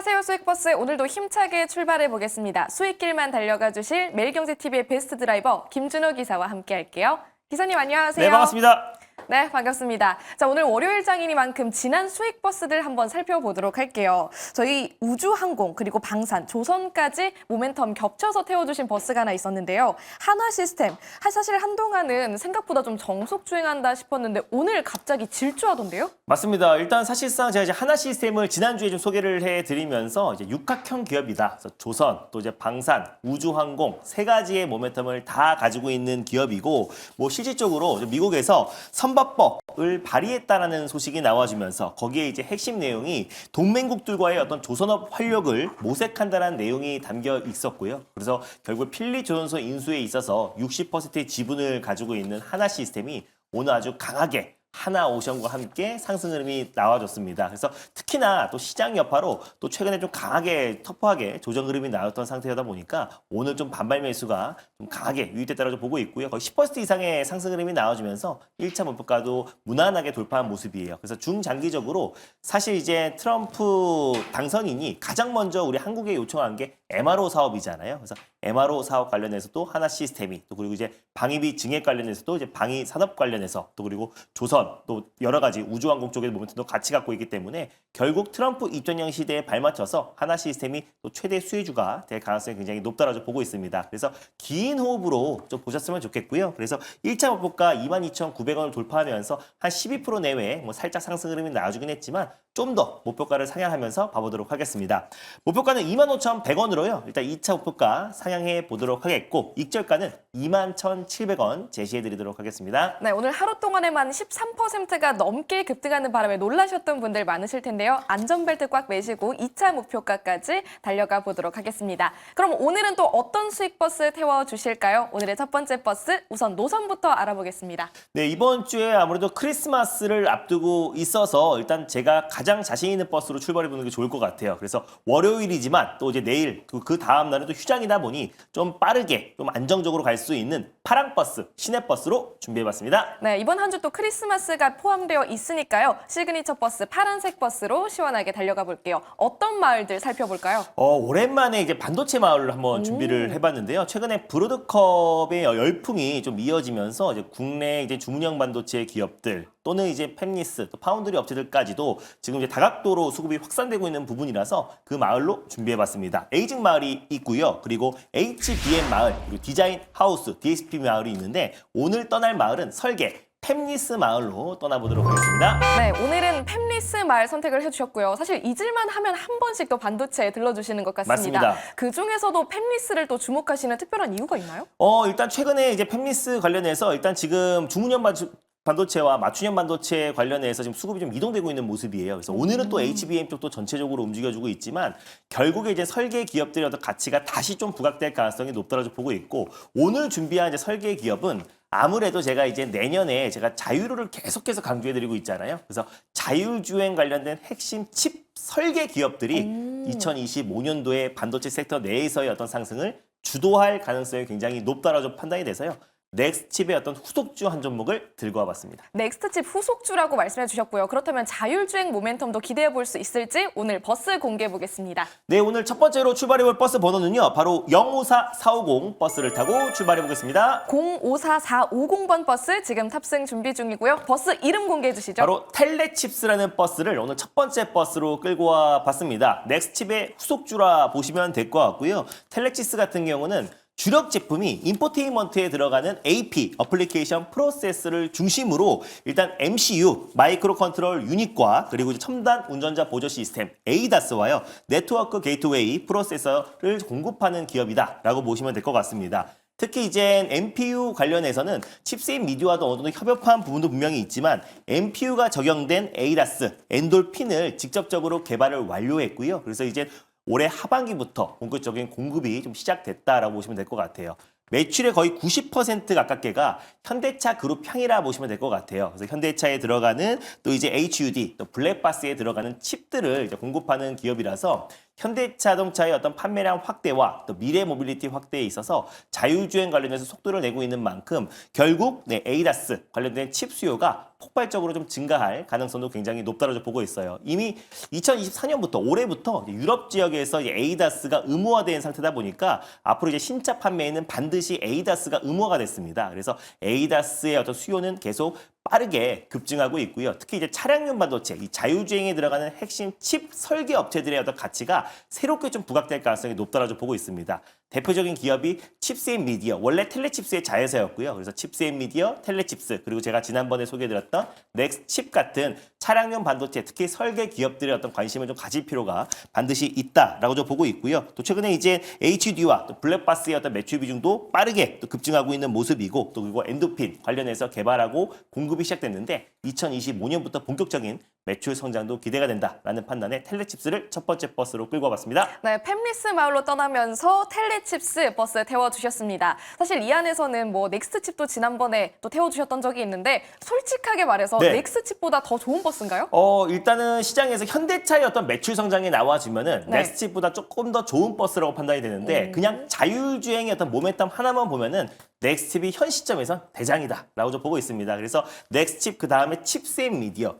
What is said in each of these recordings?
안녕하세요, 수익버스. 오늘도 힘차게 출발해 보겠습니다. 수익길만 달려가 주실 매일경제TV의 베스트 드라이버 김준호 기사와 함께 할게요. 기사님 안녕하세요. 네, 반갑습니다. 네, 반갑습니다. 자, 오늘 월요일장이니만큼 지난 수익버스들 한번 살펴보도록 할게요. 저희 우주항공 그리고 방산, 조선까지 모멘텀 겹쳐서 태워주신 버스가 하나 있었는데요. 한화시스템, 사실 한동안은 생각보다 좀 정속 주행한다 싶었는데 오늘 갑자기 질주하던데요? 맞습니다. 일단 사실상 제가 이제 하나시스템을 지난주에 좀 소개를 해드리면서 이제 육각형 기업이다. 그래서 조선, 또 이제 방산, 우주항공 세 가지의 모멘텀을 다 가지고 있는 기업이고, 뭐 실질적으로 미국에서 선박법을 발의했다라는 소식이 나와주면서 거기에 이제 핵심 내용이 동맹국들과의 어떤 조선업 활력을 모색한다라는 내용이 담겨 있었고요. 그래서 결국 필리조선소 인수에 있어서 60%의 지분을 가지고 있는 하나시스템이 오늘 아주 강하게 하나오션과 함께 상승 흐름이 나와줬습니다. 그래서 특히나 또 시장 여파로 또 최근에 좀 강하게 터프하게 조정 흐름이 나왔던 상태다 보니까 오늘 좀 반발 매수가 좀 강하게 유입됐다고 보고 있고요. 거의 10% 이상의 상승 흐름이 나와주면서 1차 목표가도 무난하게 돌파한 모습이에요. 그래서 중장기적으로 사실 이제 트럼프 당선인이 가장 먼저 우리 한국에 요청한 게 MRO 사업이잖아요. 그래서 MRO 사업 관련해서도 하나 시스템이 또 그리고 이제 방위비 증액 관련해서도 이제 방위 산업 관련해서 또 그리고 조선 또 여러 가지 우주항공 쪽의 모멘텀도 같이 갖고 있기 때문에 결국 트럼프 입전형 시대에 발맞춰서 하나 시스템이 또 최대 수혜주가 될 가능성이 굉장히 높다라고 보고 있습니다. 그래서 긴 호흡으로 좀 보셨으면 좋겠고요. 그래서 1차 목표가 22,900원을 돌파하면서 한 12% 내외 뭐 살짝 상승 흐름이 나와주긴 했지만 좀 더 목표가를 상향하면서 봐보도록 하겠습니다. 목표가는 25,100원으로요. 일단 2차 목표가 상향해 보도록 하겠고 익절가는 21,700원 제시해 드리도록 하겠습니다. 네, 오늘 하루 동안에만 13%가 넘게 급등하는 바람에 놀라셨던 분들 많으실 텐데요. 안전벨트 꽉 매시고 2차 목표가까지 달려가 보도록 하겠습니다. 그럼 오늘은 또 어떤 수익버스 태워주실까요? 오늘의 첫 번째 버스, 우선 노선부터 알아보겠습니다. 네, 이번 주에 아무래도 크리스마스를 앞두고 있어서 일단 제가 가장 자신 있는 버스로 출발해 보는 게 좋을 것 같아요. 그래서 월요일이지만 또 이제 내일 그 다음 날은 또 휴장이다 보니 좀 빠르게 좀 안정적으로 갈 수 있는 파랑버스, 시내버스로 준비해봤습니다. 네, 이번 한 주 또 크리스마스가 포함되어 있으니까요. 시그니처 버스, 파란색 버스로 시원하게 달려가 볼게요. 어떤 마을들 살펴볼까요? 오랜만에 이제 반도체 마을을 한번 준비를 해봤는데요. 최근에 브로드컵의 열풍이 좀 이어지면서 이제 국내 이제 주문형 반도체 기업들 또는 이제 팹리스, 또 파운드리 업체들까지도 지금 이제 다각도로 수급이 확산되고 있는 부분이라서 그 마을로 준비해봤습니다. 에이징 마을이 있고요. 그리고 HBM 마을, 그리고 디자인 하우스, DSP 마을이 있는데 오늘 떠날 마을은 설계, 팹리스 마을로 떠나보도록 하겠습니다. 네, 오늘은 팹리스 마을 선택을 해주셨고요. 사실 잊을만 하면 한 번씩 또 반도체에 들러주시는 것 같습니다. 맞습니다. 그 중에서도 팹리스를 또 주목하시는 특별한 이유가 있나요? 일단 최근에 이제 팹리스 관련해서 일단 지금 중문형 반도체와 맞춤형 반도체 관련해서 지금 수급이 좀 이동되고 있는 모습이에요. 그래서 오늘은 또 HBM 쪽도 전체적으로 움직여주고 있지만 결국에 이제 설계 기업들의 어떤 가치가 다시 좀 부각될 가능성이 높다고 보고 있고 오늘 준비한 이제 설계 기업은 아무래도 제가 이제 내년에 제가 자율호를 계속해서 강조해드리고 있잖아요. 그래서 자율주행 관련된 핵심 칩 설계 기업들이 2025년도에 반도체 섹터 내에서의 어떤 상승을 주도할 가능성이 굉장히 높다라고 판단이 돼서요. 넥스칩의 어떤 후속주 한 종목을 들고 와봤습니다. 넥스트칩 후속주라고 말씀해 주셨고요. 그렇다면 자율주행 모멘텀도 기대해 볼 수 있을지 오늘 버스 공개해 보겠습니다. 네, 오늘 첫 번째로 출발해 볼 버스 번호는요. 바로 054450 버스를 타고 출발해 보겠습니다. 054450번 버스 지금 탑승 준비 중이고요. 버스 이름 공개해 주시죠. 바로 텔레칩스라는 버스를 오늘 첫 번째 버스로 끌고 와봤습니다. 넥스칩의 후속주라 보시면 될 것 같고요. 텔레칩스 같은 경우는 주력 제품이 인포테인먼트에 들어가는 AP, 어플리케이션 프로세스를 중심으로 일단 MCU, 마이크로 컨트롤 유닛과 그리고 이제 첨단 운전자 보조 시스템, ADAS와요. 네트워크 게이트웨이 프로세서를 공급하는 기업이다라고 보시면 될 것 같습니다. 특히 이제 NPU 관련해서는 칩셋 미디어와도 어느 정도 협업한 부분도 분명히 있지만 NPU가 적용된 ADAS, 엔돌핀을 직접적으로 개발을 완료했고요. 그래서 이제 올해 하반기부터 본격적인 공급이 좀 시작됐다라고 보시면 될 것 같아요. 매출의 거의 90% 가깝게가 현대차 그룹 향이라 보시면 될 것 같아요. 그래서 현대차에 들어가는 또 이제 HUD, 또 블랙박스에 들어가는 칩들을 이제 공급하는 기업이라서 현대자동차의 어떤 판매량 확대와 또 미래 모빌리티 확대에 있어서 자율주행 관련해서 속도를 내고 있는 만큼 결국 ADAS 관련된 칩 수요가 폭발적으로 좀 증가할 가능성도 굉장히 높다고 보고 있어요. 이미 2024년부터 올해부터 유럽 지역에서 에이다스가 의무화된 상태다 보니까 앞으로 이제 신차 판매에는 반드시 에이다스가 의무화가 됐습니다. 그래서 에이다스의 어떤 수요는 계속 빠르게 급증하고 있고요. 특히 이제 차량용 반도체, 이 자율주행에 들어가는 핵심 칩 설계 업체들의 어떤 가치가 새롭게 좀 부각될 가능성이 높다고 보고 있습니다. 대표적인 기업이 칩스앤미디어, 원래 텔레칩스의 자회사였고요. 그래서 칩스앤미디어, 텔레칩스, 그리고 제가 지난번에 소개해드렸던 넥스칩 같은 차량용 반도체, 특히 설계 기업들의 어떤 관심을 좀 가질 필요가 반드시 있다라고 좀 보고 있고요. 또 최근에 이제 HD와 또 블랙박스의 어떤 매출 비중도 빠르게 또 급증하고 있는 모습이고, 또 그리고 엔도핀 관련해서 개발하고 공급이 시작됐는데 2025년부터 본격적인 매출 성장도 기대가 된다라는 판단에 텔레칩스를 첫 번째 버스로 끌고 와봤습니다. 네, 팹리스 마을로 떠나면서 텔레칩스 버스 태워주셨습니다. 사실 이 안에서는 뭐 넥스트칩도 지난번에 또 태워주셨던 적이 있는데 솔직하게 말해서 네. 넥스트칩보다 더 좋은 버스인가요? 일단은 시장에서 현대차의 어떤 매출 성장이 나와주면은 네. 넥스트칩보다 조금 더 좋은 버스라고 판단이 되는데 그냥 자율주행의 어떤 모멘텀 하나만 보면은 넥스칩이 현 시점에선 대장이다라고 좀 보고 있습니다. 그래서 넥스칩 그 다음에 칩스앤미디어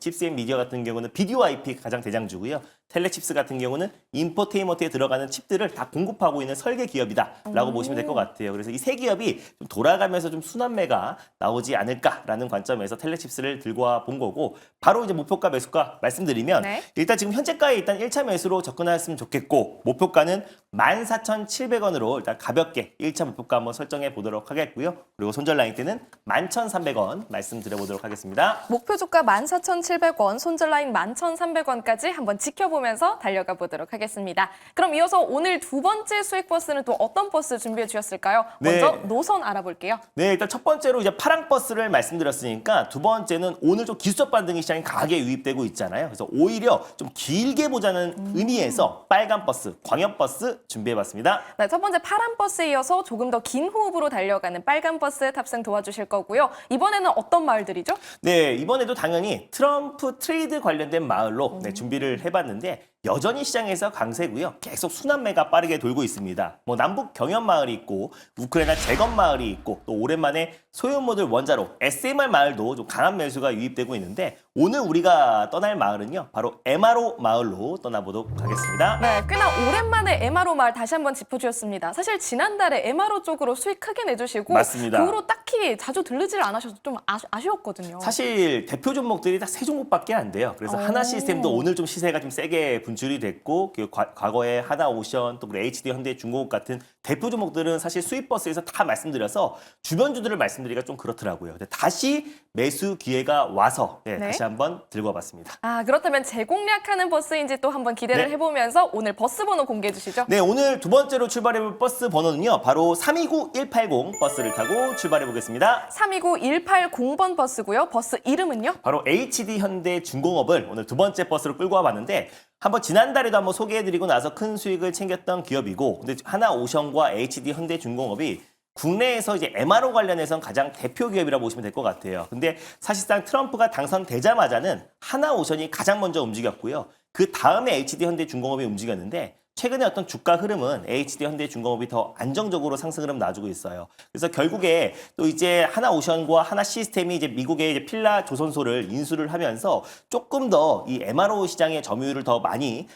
같은 경우는 비디오 IP가 가장 대장주고요. 텔레칩스 같은 경우는 인포테인먼트에 들어가는 칩들을 다 공급하고 있는 설계 기업이다라고 보시면 될 것 같아요. 그래서 이 세 기업이 좀 돌아가면서 좀 순환매가 나오지 않을까라는 관점에서 텔레칩스를 들고 와 본 거고, 바로 이제 목표가 매수가 말씀드리면 네. 일단 지금 현재가에 일단 1차 매수로 접근하셨으면 좋겠고, 목표가는 14,700원으로 일단 가볍게 1차 목표가 한번 설정해 보도록 하겠고요. 그리고 손절 라인 때는 11,300원 말씀드려보도록 하겠습니다. 목표 주가 14,700원, 손절 라인 11,300원까지 한번 지켜보면서 달려가 보도록 하겠습니다. 그럼 이어서 오늘 두 번째 수익 버스는 또 어떤 버스 준비해 주셨을까요? 네. 먼저 노선 알아볼게요. 네, 일단 첫 번째로 이제 파랑 버스를 말씀드렸으니까 두 번째는 오늘 좀 기술적 반등이 시장에 강하게 유입되고 있잖아요. 그래서 오히려 좀 길게 보자는 의미에서 빨간 버스, 광역 버스 준비해봤습니다. 네, 첫 번째 파란 버스에 이어서 조금 더 긴 호흡으로 달려가는 빨간 버스 탑승 도와주실 거고요. 이번에는 어떤 마을들이죠? 네, 이번에도 당연히 트럼프 트레이드 관련된 마을로 준비를 해봤는데 여전히 시장에서 강세고요. 계속 순환매가 빠르게 돌고 있습니다. 뭐 남북 경연 마을이 있고 우크라이나 재건 마을이 있고 또 오랜만에 소형모듈 원자로 SMR 마을도 좀 강한 매수가 유입되고 있는데 오늘 우리가 떠날 마을은요. 바로 MRO 마을로 떠나보도록 하겠습니다. 네, 꽤나 오랜만에 MRO 마을 다시 한번 짚어주셨습니다. 사실 지난달에 MRO 쪽으로 수익 크게 내주시고 맞습니다. 그 후로 딱히 자주 들르질 않으셔서 좀 아쉬웠거든요. 사실 대표 종목들이 딱 세 종목밖에 안 돼요. 그래서 하나 시스템도 오늘 좀 시세가 좀 세게 분출이 됐고 그 과거에 하나오션 또 HD 현대중공업 같은 대표 종목들은 사실 수입버스에서 다 말씀드려서 주변주들을 말씀드리기가 좀 그렇더라고요. 근데 다시 매수 기회가 와서 네. 다시 한번 들고 와봤습니다. 그렇다면 재공략하는 버스인지 또 한번 기대를 네. 해보면서 오늘 버스 번호 공개해 주시죠. 네, 오늘 두 번째로 출발해볼 버스 번호는요. 바로 329180 버스를 타고 출발해 보겠습니다. 329180번 버스고요. 버스 이름은요? 바로 HD 현대중공업을 오늘 두 번째 버스로 끌고 와봤는데 한번 지난달에도 한번 소개해드리고 나서 큰 수익을 챙겼던 기업이고 근데 하나오션과 HD 현대중공업이 국내에서 이제 MRO 관련해서는 가장 대표 기업이라고 보시면 될 것 같아요. 근데 사실상 트럼프가 당선되자마자는 하나오션이 가장 먼저 움직였고요. 그 다음에 HD 현대중공업이 움직였는데 최근에 어떤 주가 흐름은 HD 현대중공업이 더 안정적으로 상승 흐름 놔주고 있어요. 그래서 결국에 또 이제 하나오션과 하나시스템이 이제 미국의 이제 필라 조선소를 인수를 하면서 조금 더 이 MRO 시장의 점유율을 더 많이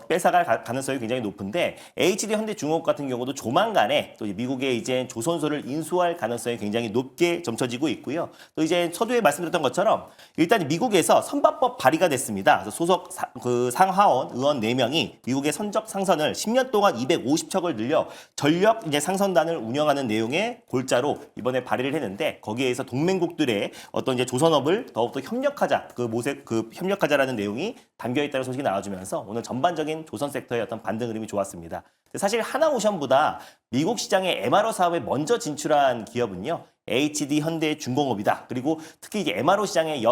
뺏어갈 가능성이 굉장히 높은데 HD 현대중공업 같은 경우도 조만간에 또 미국의 이제 조선소를 인수할 가능성이 굉장히 높게 점쳐지고 있고요. 또 이제 서두에 말씀드렸던 것처럼 일단 미국에서 선박법 발의가 됐습니다. 그래서 소속 상하원 의원 4명이 미국의 선적 상선을 10년 동안 250척을 늘려 전력 이제 상선단을 운영하는 내용의 골자로 이번에 발의를 했는데 거기에서 동맹국들의 어떤 이제 조선업을 더욱더 협력하자 협력하자라는 내용이 담겨 있다는 소식이 나와주면서 오늘 전반적인 조선 섹터의 어떤 반등 흐름이 좋았습니다. 사실 하나오션보다 미국 시장의 MRO 사업에 먼저 진출한 기업은요. HD 현대중공업이다. 그리고 특히 이제 MRO 시장의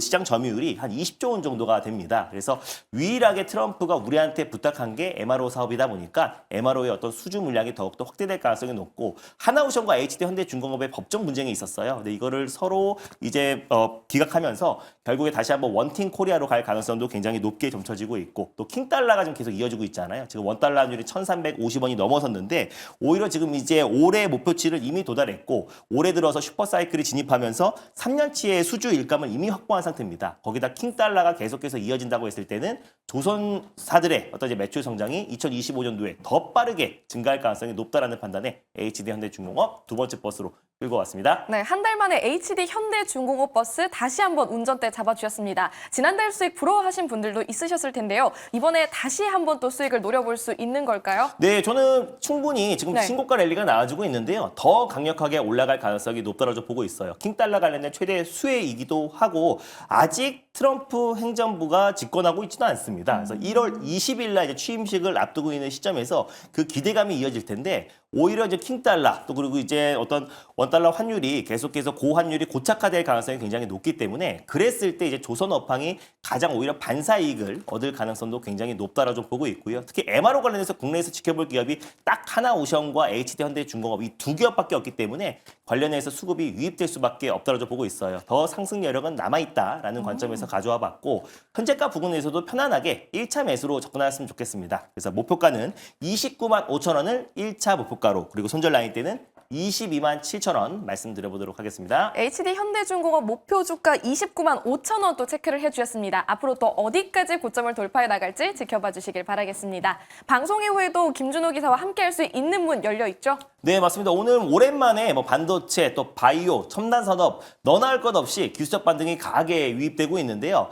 시장 점유율이 한 20조 원 정도가 됩니다. 그래서 유일하게 트럼프가 우리한테 부탁한 게 MRO 사업이다 보니까 MRO의 어떤 수주 물량이 더욱더 확대될 가능성이 높고 하나오션과 HD 현대중공업의 법정 분쟁이 있었어요. 근데 이거를 서로 이제 기각하면서 결국에 다시 한번 원팀 코리아로 갈 가능성도 굉장히 높게 점쳐지고 있고 또 킹달러가 좀 계속 이어지고 있잖아요. 지금 원달러 환율이 1,350원이 넘어섰는데 있는데 오히려 지금 이제 올해 목표치를 이미 도달했고 올해 들어서 슈퍼사이클이 진입하면서 3년치의 수주 일감을 이미 확보한 상태입니다. 거기다 킹달러가 계속해서 이어진다고 했을 때는 조선사들의 어떤 이제 매출 성장이 2025년도에 더 빠르게 증가할 가능성이 높다라는 판단에 HD 현대중공업 두 번째 버스로 끌고 왔습니다. 네, 한 달 만에 HD 현대중공업 버스 다시 한번 운전대 잡아주셨습니다. 지난달 수익 부러워하신 분들도 있으셨을 텐데요. 이번에 다시 한번 또 수익을 노려볼 수 있는 걸까요? 네, 저는 충분히 지금 네. 신고가 랠리가 나와주고 있는데요. 더 강력하게 올라갈 가능성이 높다고 보고 있어요. 킹달러 관련된 최대 수혜이기도 하고 아직 트럼프 행정부가 집권하고 있지는 않습니다. 그래서 1월 20일 날 이제 취임식을 앞두고 있는 시점에서 그 기대감이 이어질 텐데 오히려 이제 킹달러 또 그리고 이제 어떤 원달러 환율이 계속해서 고환율이 고착화될 가능성이 굉장히 높기 때문에 그랬을 때 이제 조선업황이 가장 오히려 반사이익을 얻을 가능성도 굉장히 높다라고 좀 보고 있고요. 특히 MRO 관련해서 국내에서 지켜볼 기업이 딱 하나오션과 HD 현대중공업 이 두 기업밖에 없기 때문에 관련해서 수급이 유입될 수밖에 없다고 좀 보고 있어요. 더 상승 여력은 남아있다라는 관점에서 가져와 봤고 현재가 부근에서도 편안하게 1차 매수로 접근하셨으면 좋겠습니다. 그래서 목표가는 29만 5천 원을 1차 목표가로 그리고 손절 라인 때는 22만 7천 원 말씀드려보도록 하겠습니다. HD 현대중공업 목표 주가 29만 5천 원 또 체크를 해주셨습니다. 앞으로 또 어디까지 고점을 돌파해 나갈지 지켜봐 주시길 바라겠습니다. 방송 이후에도 김준호 기사와 함께할 수 있는 문 열려 있죠? 네, 맞습니다. 오늘 오랜만에 뭐 반도체, 또 바이오, 첨단 산업 너나 할 것 없이 기술적 반등이 강하게 유입되고 있는데요.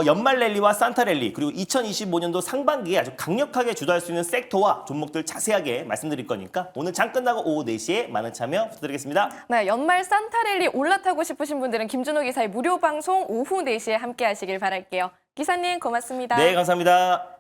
연말 랠리와 산타 랠리 그리고 2025년도 상반기에 아주 강력하게 주도할 수 있는 섹터와 종목들 자세하게 말씀드릴 거니까 오늘 장 끝나고 오후 4시에 많은 참여 부탁드리겠습니다. 네, 연말 산타랠리 올라타고 싶으신 분들은 김준호 기사의 무료 방송 오후 4시에 함께 하시길 바랄게요. 기사님 고맙습니다. 네, 감사합니다.